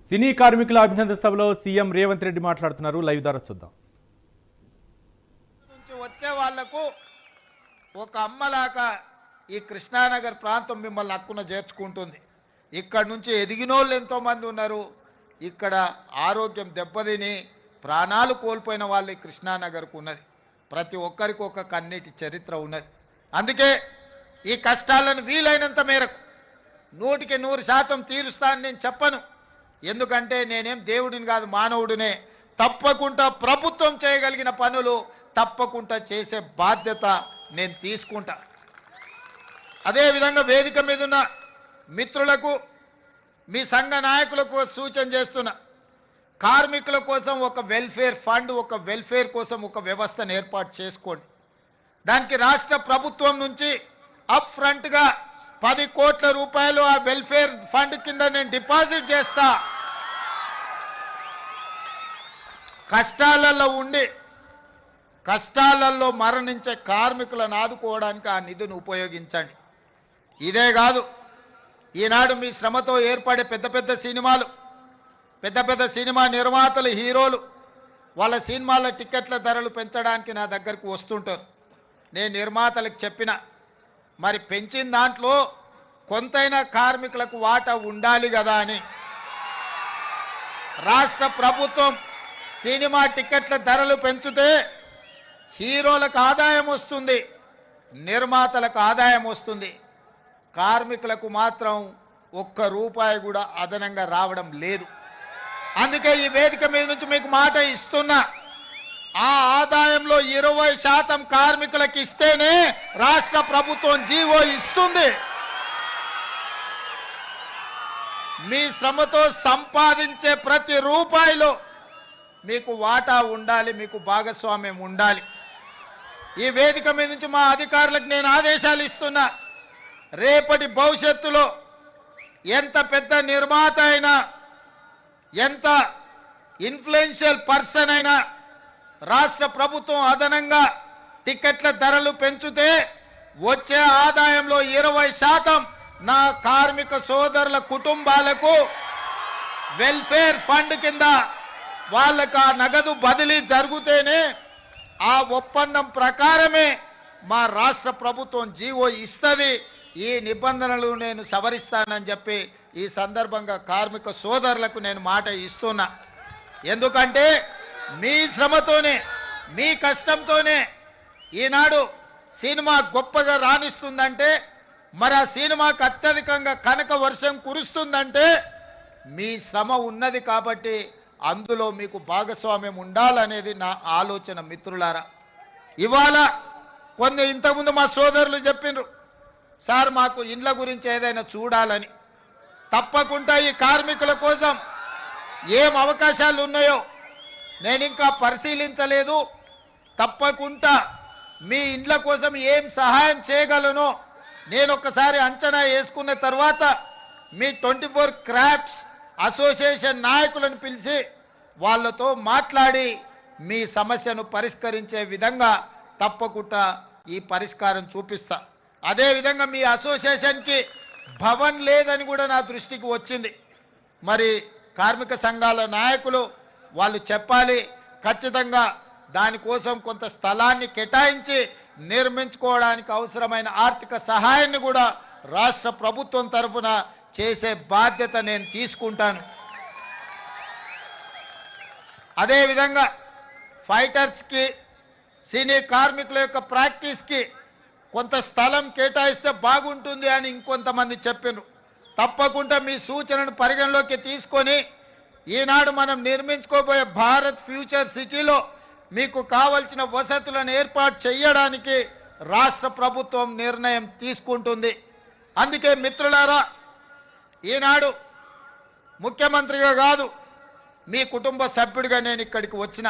సినీ కార్మికుల అభినందన సభలో సీఎం రేవంత్ రెడ్డి మాట్లాడుతున్నారు. లైవ్ ద్వారా చూద్దాం. నుంచి వచ్చే వాళ్లకు ఒక అమ్మలాగా ఈ కృష్ణానగర్ ప్రాంతం మిమ్మల్ని హక్కున చేర్చుకుంటుంది. ఇక్కడ నుంచి ఎదిగినోళ్ళు ఎంతో మంది ఉన్నారు. ఇక్కడ ఆరోగ్యం దెబ్బతిని ప్రాణాలు కోల్పోయిన వాళ్ళు ఈ కృష్ణానగర్కు ఉన్నది. ప్రతి ఒక్కరికి ఒక కన్నీటి చరిత్ర ఉన్నది. అందుకే ఈ కష్టాలను వీలైనంత మేరకు 100% తీరుస్తానని నేను చెప్పను. ఎందుకంటే నేనేం దేవుడిని కాదు, మానవుడినే. తప్పకుండా ప్రభుత్వం చేయగలిగిన పనులు తప్పకుండా చేసే బాధ్యత నేను తీసుకుంటా. అదేవిధంగా వేదిక మీద ఉన్న మిత్రులకు, మీ సంఘ నాయకులకు సూచన చేస్తున్నా, కార్మికుల కోసం ఒక వెల్ఫేర్ ఫండ్, ఒక వెల్ఫేర్ కోసం ఒక వ్యవస్థను ఏర్పాటు చేసుకోండి. దానికి రాష్ట్ర ప్రభుత్వం నుంచి అప్ ఫ్రంట్గా 10 కోట్ల రూపాయలు ఆ వెల్ఫేర్ ఫండ్ కింద నేను డిపాజిట్ చేస్తా. కష్టాలలో మరణించే కార్మికులను ఆదుకోవడానికి ఆ నిధిని ఉపయోగించండి. ఇదే కాదు, ఈనాడు మీ శ్రమతో ఏర్పడే పెద్ద పెద్ద సినిమా నిర్మాతలు, హీరోలు వాళ్ళ సినిమాల టికెట్ల ధరలు పెంచడానికి నా దగ్గరకు వస్తుంటారు. నేను నిర్మాతలకు చెప్పిన, మరి పెంచిన దాంట్లో కొంతైనా కార్మికులకు వాటా ఉండాలి కదా అని. రాష్ట్ర ప్రభుత్వం సినిమా టికెట్ల ధరలు పెంచితే హీరోలకు ఆదాయం వస్తుంది, నిర్మాతలకు ఆదాయం వస్తుంది. కార్మికులకు మాత్రం ఒక్క రూపాయి కూడా అదనంగా రావడం లేదు. అందుకే ఈ వేదిక మీద నుంచి మీకు మాట ఇస్తున్నా, ఆ ఆదాయంలో 20% కార్మికులకు ఇస్తేనే రాష్ట్ర ప్రభుత్వం జీవో ఇస్తుంది. మీ శ్రమతో సంపాదించే ప్రతి రూపాయిలో మీకు వాటా ఉండాలి, మీకు భాగస్వామ్యం ఉండాలి. ఈ వేదిక మీద నుంచి మా అధికారులకు నేను ఆదేశాలు ఇస్తున్నా, రేపటి భవిష్యత్తులో ఎంత పెద్ద నిర్మాత అయినా, ఎంత ఇన్ఫ్లుయెన్షియల్ పర్సన్ అయినా రాష్ట్ర ప్రభుత్వం అదనంగా టికెట్ల ధరలు పెంచితే వచ్చే ఆదాయంలో 20% నా కార్మిక సోదరుల కుటుంబాలకు వెల్ఫేర్ ఫండ్ కింద వాళ్ళకు ఆ నగదు బదిలీ జరిగితేనే, ఆ ఒప్పందం ప్రకారమే మా రాష్ట్ర ప్రభుత్వం జీవో ఇస్తుంది. ఈ నిబంధనలు నేను సవరిస్తానని చెప్పి ఈ సందర్భంగా కార్మిక సోదరులకు నేను మాట ఇస్తున్నా. ఎందుకంటే మీ శ్రమతోనే, మీ కష్టంతోనే ఈనాడు సినిమా గొప్పగా రాణిస్తుందంటే, మరి ఆ సినిమాకు అత్యధికంగా కనక వర్షం కురుస్తుందంటే మీ శ్రమ ఉన్నది కాబట్టి అందులో మీకు భాగస్వామ్యం ఉండాలనేది నా ఆలోచన. మిత్రులారా, ఇవాళ ఇంతకుముందు మా సోదరులు చెప్పిండ్రు, సార్ మాకు ఇండ్ల గురించి ఏదైనా చూడాలని. తప్పకుండా ఈ కార్మికుల కోసం ఏం అవకాశాలు ఉన్నాయో నేను ఇంకా పరిశీలించలేదు. తప్పకుండా మీ ఇండ్ల కోసం ఏం సహాయం చేయగలనో నేను ఒకసారి అంచనా వేసుకున్న తర్వాత మీ 24 క్రాఫ్ట్స్ అసోసియేషన్ నాయకులను పిలిచి వాళ్ళతో మాట్లాడి మీ సమస్యను పరిష్కరించే విధంగా తప్పకుండా ఈ పరిష్కారం చూపిస్తా. అదేవిధంగా మీ అసోసియేషన్కి భవన్ లేదని కూడా నా దృష్టికి వచ్చింది. మరి కార్మిక సంఘాల నాయకులు వాళ్ళు చెప్పాలి, ఖచ్చితంగా దానికోసం కొంత స్థలాన్ని కేటాయించి నిర్మించుకోవడానికి అవసరమైన ఆర్థిక సహాయాన్ని కూడా రాష్ట్ర ప్రభుత్వం తరఫున చేసే బాధ్యత నేను తీసుకుంటాను. అదేవిధంగా ఫైటర్స్కి, సినీ కార్మికుల యొక్క ప్రాక్టీస్కి కొంత స్థలం కేటాయిస్తే బాగుంటుంది అని ఇంకొంతమంది చెప్పారు. తప్పకుండా మీ సూచనను పరిగణలోకి తీసుకొని ఈనాడు మనం నిర్మించుకోబోయే భారత్ ఫ్యూచర్ సిటీలో మీకు కావలసిన వసతులను ఏర్పాటు చేయడానికి రాష్ట్ర ప్రభుత్వం నిర్ణయం తీసుకుంటుంది. అందుకే మిత్రులారా, ఈనాడు ముఖ్యమంత్రిగా కాదు, మీ కుటుంబ సభ్యుడిగా నేను ఇక్కడికి వచ్చిన.